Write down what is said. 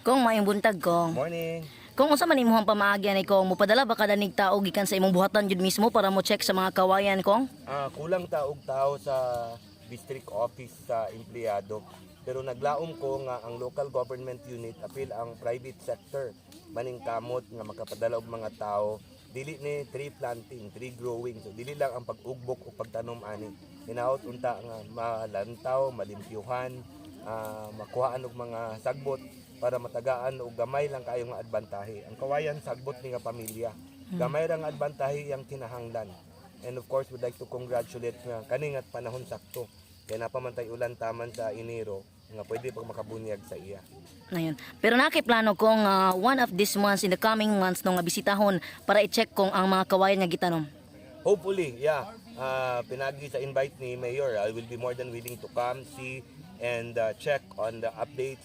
Kung maayong buntag kong. Morning. Kung unsa man imong pamaagyan ni kong mupadala ba kada nig tao gikan sa imong buhatan jud mismo para mo check sa mga kawayan kong? Kulang taog tao sa district office sa empleyado. Pero naglaom ko nga ang local government unit apil ang private sector maning kamot nga makapadala og mga tao dili ni tree planting, tree growing. So dili lang ang pag-ugbok o pagtanom ani. Hinaot unta nga malantaw, malimpyuhan, makuhaan og mga sagbot para matagaan og gamay lang kayo nga adbantahe. Ang kawayan sagbot ni nga pamilya. Gamay ra nga adbantahe yang kinahanglan. And of course, we'd like to congratulate nga kani nga panahon sakto. Kaya napamantay ulan taman sa Enero nga pwede pag makabunyag sa iya. Ayun. Pero nakiplano kong one of these months in the coming months nung bisitahon para i-check kung ang mga kawayan nga gitanom. Hopefully, yeah. Pinagi sa invite ni Mayor, I will be more than willing to come, see, and check on the updates.